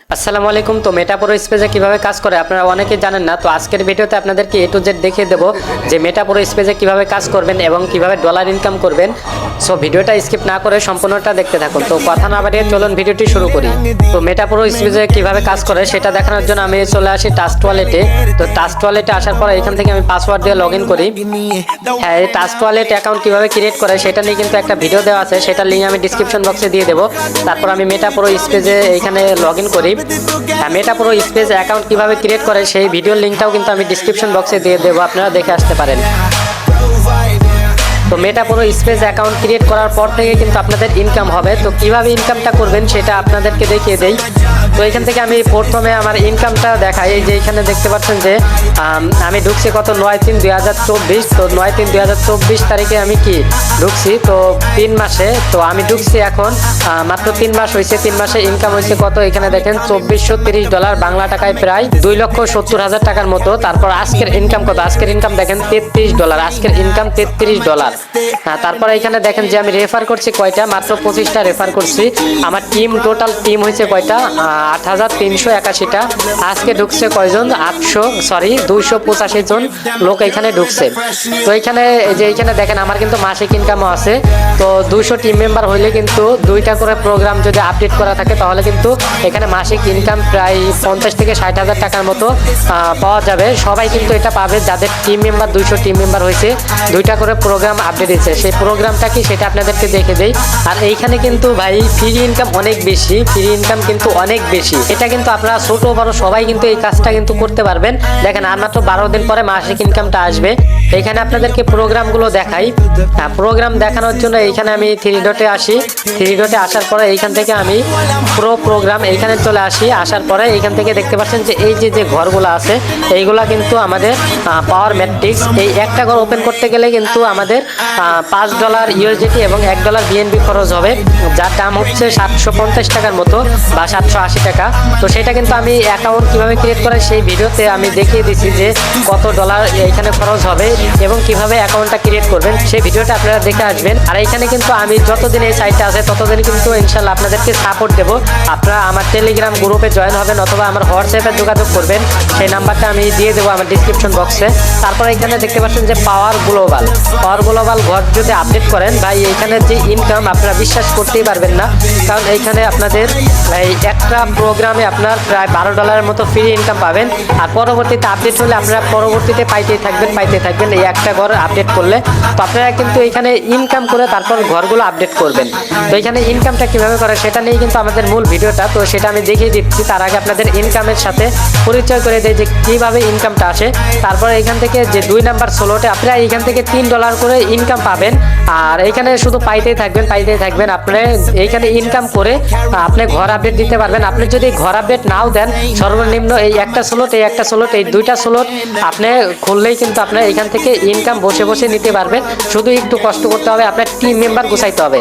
আসসালামু আলাইকুম। তো মেটা প্রো স্পেসে কিভাবে কাজ করে আপনারা অনেকে জানেন না। তো আজকের ভিডিওতে আপনাদেরকে এ টু জেড দেখিয়ে দেবো যে মেটা প্রো স্পেসে কিভাবে কাজ করবেন এবং কিভাবে ডলার ইনকাম করবেন। সো ভিডিওটা স্কিপ না করে সম্পূর্ণটা দেখতে থাকুন। তো কথা না বাড়িয়ে চলুন ভিডিওটি শুরু করি। তো মেটা প্রো স্পেসে কিভাবে কাজ করে সেটা দেখানোর জন্য আমি চলে আসি টাস্ক ওয়ালেটে। তো টাস্ক ওয়ালেটে আসার পর এখান থেকে আমি পাসওয়ার্ড দিয়ে লগ ইন করি। হ্যাঁ, এই টাস্ক ওয়ালেট অ্যাকাউন্ট কিভাবে ক্রিয়েট করে সেটা নিয়ে কিন্তু একটা ভিডিও দেওয়া আছে, সেটার লিঙ্ক আমি ডিসক্রিপশন বক্সে দিয়ে দেবো। তারপর আমি মেটা প্রো স্পেসে এখানে লগ ইন করি। মেটা প্রো স্পেস অ্যাকাউন্ট কিভাবে ক্রিয়েট করে সেই ভিডিওর লিঙ্কটাও কিন্তু আমি ডিসক্রিপশন বক্সে দিয়ে দেবো, আপনারা দেখে আসতে পারেন। তো মেটা প্রো স্পেস অ্যাকাউন্ট ক্রিয়েট করার পর থেকে কিন্তু আপনাদের ইনকাম হবে। তো কিভাবে ইনকামটা করবেন সেটা আপনাদেরকে দেখিয়ে দেই। তো এখান থেকে আমি প্রথমে আমার ইনকামটা দেখাই। এই যে এখানে দেখতে পাচ্ছেন যে আমি ঢুকছি কত 9/3/2024। তো 9/3/2024 তারিখে আমি কি ঢুকছি, তো 3 মাসে। তো আমি ঢুকছি এখন মাত্র 3 মাস হয়েছে। 3 মাসে ইনকাম হয়েছে কত, এখানে দেখেন $2430, বাংলা টাকায় প্রায় 2,70,000 টাকার মতো। তারপর আজকের ইনকাম কত, আজকের ইনকাম দেখেন $33, আজকের ইনকাম $33। তারপর এখানে দেখেন যে আমি রেফার করছি কয়টা, মাত্র 25টা রেফার করছি। আমার টিম টোটাল টিম হয়েছে কয়টা, 8,381টা। আজকে ঢুকছে কয়জন, 285 জন লোক এখানে ঢুকছে। তো এখানে যে এখানে দেখেন আমার কিন্তু মাসিক ইনকামও আছে। তো 200 টিম মেম্বার হইলে কিন্তু 2টা করে প্রোগ্রাম যদি আপডেট করা থাকে তাহলে কিন্তু এখানে মাসিক ইনকাম প্রায় 50 থেকে 60,000 টাকার মতো পাওয়া যাবে। সবাই কিন্তু এটা পাবে যাদের টিম মেম্বার 200 টিম মেম্বার হয়েছে, 2টা করে প্রোগ্রাম আপডেট দিচ্ছে। সেই প্রোগ্রামটা কি সেটা আপনাদেরকে দেখে দেই। আর এইখানে কিন্তু ভাই ফ্রি ইনকাম অনেক বেশি, ফ্রি ইনকাম কিন্তু অনেক বেশি। এটা কিন্তু আপনারা ছোট বড় সবাই কিন্তু এই কাজটা কিন্তু করতে পারবেন। দেখেন আর মাত্র 12 দিন পরে মাসিক ইনকামটা আসবে। এখানে আপনাদেরকে প্রোগ্রামগুলো দেখাই। প্রোগ্রাম দেখানোর জন্য এইখানে আমি 3 ডটে আসি। 3 ডটে আসার পরে এইখান থেকে আমি প্রো প্রোগ্রাম এইখানে চলে আসি। আসার পরে এইখান থেকে দেখতে পাচ্ছেন যে এই যে ঘরগুলো আছে এইগুলা কিন্তু আমাদের পাওয়ার ম্যাট্রিক্স। এই একটা ঘর ওপেন করতে গেলে কিন্তু আমাদের $5 ইউএসডিটি এবং $1 বিএনবি খরচ হবে, যার দাম হচ্ছে 750 টাকার মতো বা 780 টাকা। তো সেটা কিন্তু আমি অ্যাকাউন্ট কিভাবে ক্রিয়েট করে সেই ভিডিওতে আমি দেখিয়ে দিচ্ছি যে কত ডলার এখানে খরচ হবে এবং কিভাবে অ্যাকাউন্টটা ক্রিয়েট করবেন, সেই ভিডিওটা আপনারা দেখে আসবেন। আর এইখানে কিন্তু আমি যতদিন এই সাইটটা আছে ততদিন কিন্তু ইনশাল্লাহ আপনাদেরকে সাপোর্ট দেবো। আপনারা আমার টেলিগ্রাম গ্রুপে জয়েন হবেন অথবা আমার হোয়াটসঅ্যাপে যোগাযোগ করবেন, সেই নাম্বারটা আমি দিয়ে দেবো আমার ডিসক্রিপশন বক্সে। তারপর এখানে দেখতে পাচ্ছেন যে পাওয়ার গ্লোবাল ঘর যদি আপডেট করেন ভাই এইখানে যে ইনকাম আপনারা বিশ্বাস করতেই পারবেন না। কারণ এইখানে আপনাদের এই একটা প্রোগ্রামে আপনার প্রায় $12 মতো ফ্রি ইনকাম পাবেন। আর পরবর্তীতে আপডেট হলে আপনারা পরবর্তীতে পাইতেই থাকবেন এই একটা ঘর আপডেট করলে। তো আপনারা কিন্তু এখানে ইনকাম করে তারপর ঘরগুলো আপডেট করবেন। তো এখানে ইনকামটা কিভাবে করে সেটা নিয়ে কিন্তু আমাদের মূল ভিডিওটা, তো সেটা আমি দেখিয়ে দিচ্ছি। তার আগে আপনাদের ইনকামের সাথে পরিচয় করে দেয় যে কিভাবে ইনকামটা আসে। তারপর এখান থেকে যে 2 নাম্বার স্লটে আপনারা এখান থেকে $3 করে ইনকাম পাবেন। আর এখানে শুধু পাইতেই থাকবেন। আপনি এইখানে ইনকাম করে আপনি ঘর আপডেট দিতে পারবেন। আপনি যদি ঘর আপডেট নাও দেন সর্বনিম্ন এই একটা স্লট এই 2টা স্লট আপনি খুললেই কিন্তু আপনার এখান থেকে ইনকাম বসে নিতে পারবেন। শুধু একটু কষ্ট করতে হবে, আপনার টিম মেম্বার গোছাইতে হবে।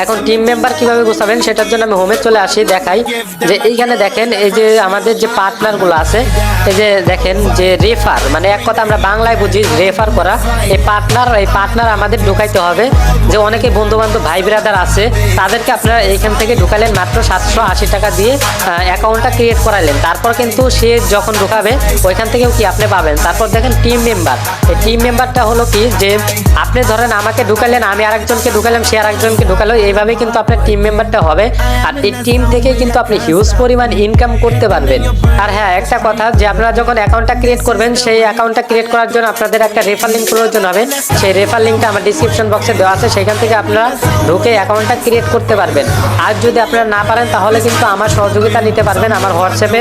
এখন টিম মেম্বার কিভাবে গোছাবেন সেটার জন্য আমি হোমে চলে আসি, দেখাই যে এইখানে দেখেন এই যে আমাদের যে পার্টনারগুলো আছে, এই যে দেখেন যে রেফার, মানে এক কথা আমরা বাংলায় বুঝি রেফার করা। এই পার্টনার আমাদের ঢুকাইতে হবে। যে অনেকে বন্ধু বান্ধব ভাই ব্রাদার আছে তাদেরকে আপনারা এইখান থেকে ঢুকালেন মাত্র 780 টাকা দিয়ে অ্যাকাউন্টটা ক্রিয়েট করালেন। তারপর কিন্তু সে যখন ঢুকাবে ওইখান থেকেও কি আপনি পাবেন। তারপর দেখেন টিম মেম্বার, এই টিম মেম্বারটা হলো কি যে আপনি ধরেন আমাকে ঢুকালেন, আমি আরেকজনকে ঢুকালাম, সে আরেকজনকে ঢুকালো, এইভাবে কিন্তু আপনার টিম মেম্বারটা হবে। আর এই টিম থেকে কিন্তু আপনি হিউজ পরিমাণ ইনকাম করতে পারবেন। আর হ্যাঁ, একটা কথা যে আপনারা যখন অ্যাকাউন্টটা ক্রিয়েট করবেন সেই অ্যাকাউন্টটা ক্রিয়েট করার জন্য আপনাদের একটা রেফার লিঙ্ক প্রয়োজন হবে। সেই রেফার লিঙ্কটা আমার ডিসক্রিপশন বক্সে দেওয়া আছে, সেখান থেকে আপনারা ঢুকে অ্যাকাউন্টটা ক্রিয়েট করতে পারবেন। আর যদি আপনারা না পারেন তাহলে কিন্তু আমার সহযোগিতা নিতে পারবেন। আমার হোয়াটসঅ্যাপে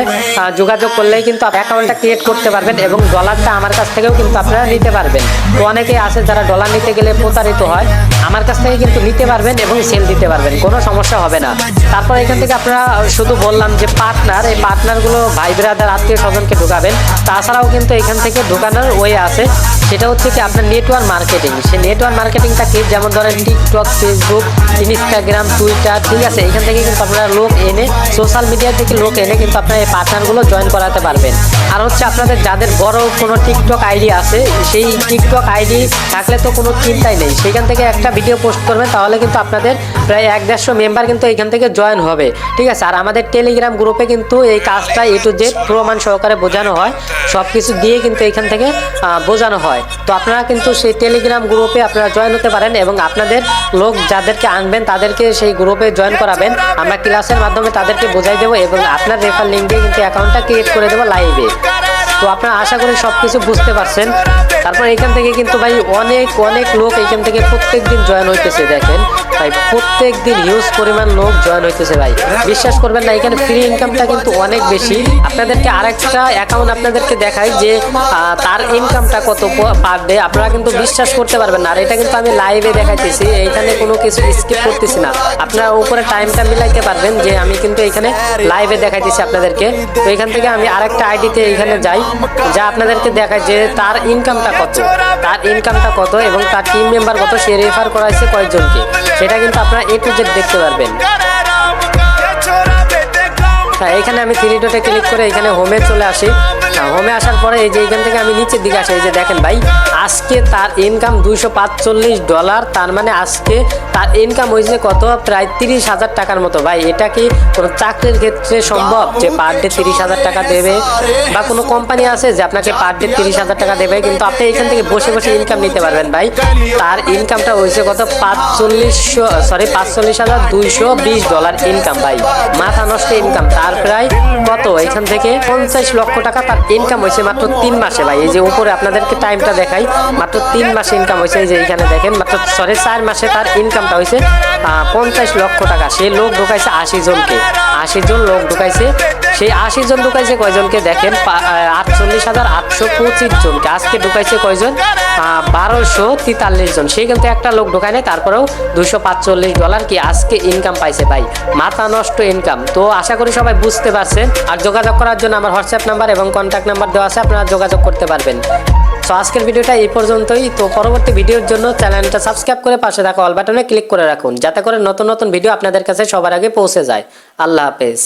যোগাযোগ করলেই কিন্তু অ্যাকাউন্টটা ক্রিয়েট করতে পারবেন এবং ডলারটা আমার কাছ থেকেও কিন্তু আপনারা নিতে পারবেন। তো অনেকেই আছে যারা ডলার নিতে গেলে প্রতারিত হয়, আমার কাছ থেকে কিন্তু নিতে পারবেন এবং সেল দিতে পারবেন, কোনো সমস্যা হবে না। তারপর এখান থেকে আপনারা শুধু বললাম যে পার্টনার, এই পার্টনারগুলো ভাই ব্রাদার আত্মীয় স্বজনকে ঢুকাবেন। তাছাড়াও কিন্তু এখান থেকে ঢুকানোর ওয়ে আছে, সেটা হচ্ছে কি আপনার নেটওয়ার্ক মার্কেটিং। সেই নেটওয়ার্ক মার্কেটিংটা কি, যেমন ধরেন টিকটক, ফেসবুক, ইনস্টাগ্রাম, টুইটার, ঠিক আছে, এখান থেকে কিন্তু আপনারা লোক এনে সোশ্যাল মিডিয়া থেকে লোক এনে কিন্তু আপনার এই পার্টনারগুলো জয়েন করাতে পারবেন। আর হচ্ছে আপনাদের যাদের বড় কোনো টিকটক আইডি আছে, সেই টিকটক আইডি থাকলে তো কোনো চিন্তাই নেই, সেখান থেকে একটা ভিডিও পোস্ট করবেন, তাহলে কিন্তু আপনাদের প্রায় 1-150 মেম্বার কিন্তু এইখান থেকে জয়েন হবে, ঠিক আছে। আর আমাদের টেলিগ্রাম গ্রুপে কিন্তু এই কাজটা A to Z প্রমাণ সহকারে বোঝানো হয়, সব কিছু দিয়ে কিন্তু এইখান থেকে বোঝানো হয়। তো আপনারা কিন্তু সেই টেলিগ্রাম গ্রুপে আপনারা জয়েন হতে পারেন এবং আপনাদের লোক যাদেরকে আনবেন তাদেরকে সেই গ্রুপে জয়েন করাবেন। আমরা ক্লাসের মাধ্যমে তাদেরকে বোঝাই দেবো এবং আপনার রেফার লিঙ্ক দিয়ে কিন্তু অ্যাকাউন্টটা ক্রিয়েট করে দেবো লাইভে। তো আপনারা আশা করি সব কিছু বুঝতে পারছেন। তারপর এখান থেকে কিন্তু ভাই অনেক অনেক লোক এইখান থেকে প্রত্যেক দিন জয়েন হইতেছে, দেখেন ভাই প্রত্যেক দিন হিউজ পরিমাণ লোক জয়েন হইতেছে ভাই, বিশ্বাস করবেন না। এখানে ফ্রি ইনকামটা কিন্তু অনেক বেশি। আপনাদেরকে আরেকটা অ্যাকাউন্ট আপনাদেরকে দেখাই যে তার ইনকামটা কত পার ডে, আপনারা কিন্তু বিশ্বাস করতে পারবেন না। আর এটা কিন্তু আমি লাইভে দেখাইতেছি, এইখানে কোনো কিছু স্কিপ করতেছি না, আপনারা উপরে টাইমটা মিলাইতে পারবেন যে আমি কিন্তু এখানে লাইভে দেখাইতেছি আপনাদেরকে। তো এখান থেকে আমি আরেকটা আইডিতে এখানে যাই, যা আপনাদেরকে দেখায় যে তার ইনকামটা কত এবং তার টিম মেম্বার কত, সে রেফার করাইছে কয়েকজনকে, সেটা কিন্তু আপনারা A to Z দেখতে পারবেন। হ্যাঁ, এখানে আমি 3 ডটে ক্লিক করে এখানে হোমে চলে আসি। হোমে আসার পরে এই যে এখান থেকে আমি নিচের দিকে আসি, এই যে দেখেন ভাই আজকে তার ইনকাম $245, তার মানে আজকে তার ইনকাম হয়েছে কত, প্রায় 30,000 টাকার মতো। ভাই এটা কি কোনো চাকরির ক্ষেত্রে সম্ভব যে পার ডে 30,000 টাকা দেবে, বা কোনো কোম্পানি আছে যে আপনাকে পার ডে 30,000 টাকা দেবে? কিন্তু আপনি এখান থেকে বসে বসে ইনকাম নিতে পারবেন ভাই। তার ইনকামটা হয়েছে কত, $45,220 ইনকাম ভাই, মাথা নষ্ট ইনকাম। তার প্রায় কত, এখান থেকে 50 লক্ষ টাকা তার ইনকাম হয়েছে মাত্র 3 মাসে ভাই। এই যে উপরে আপনাদেরকে টাইমটা দেখাই, মাত্র 3 মাসে ইনকাম হয়েছে। এই যে এখানে দেখেন মাত্র 4 মাসে তার ইনকামটা হয়েছে 50 লক্ষ টাকা। সে লোক ঢুকাইছে 80 জনকে, 80 জন লোক ঢুকাইছে। সেই 80 জন ঢুকাইছে কয়জনকে দেখেন, 48,825 জনকে। আজকে ঢুকাইছে কয়জন, 1243 জন। সে কিন্তু একটা লোক ঢুকায় নাই, তারপরেও $245 কি আজকে ইনকাম পাইছে ভাই, মাথা নষ্ট ইনকাম। তো আশা করি সবাই বুঝতে পারছেন। আর যোগাযোগ করার জন্য আমার হোয়াটসঅ্যাপ নাম্বার এবং কন্ট্যাক্ট নাম্বার দেওয়া আছে, আপনারা যোগাযোগ করতে পারবেন। তো আজকের ভিডিওটা এই পর্যন্তই। তো পরবর্তী ভিডিওর জন্য চ্যানেলটা সাবস্ক্রাইব করে পাশে থাকা অল বাটনে ক্লিক করে রাখুন, যাতে করে নতুন নতুন ভিডিও আপনাদের কাছে সবার আগে পৌঁছে যায়। আল্লাহ হাফেজ।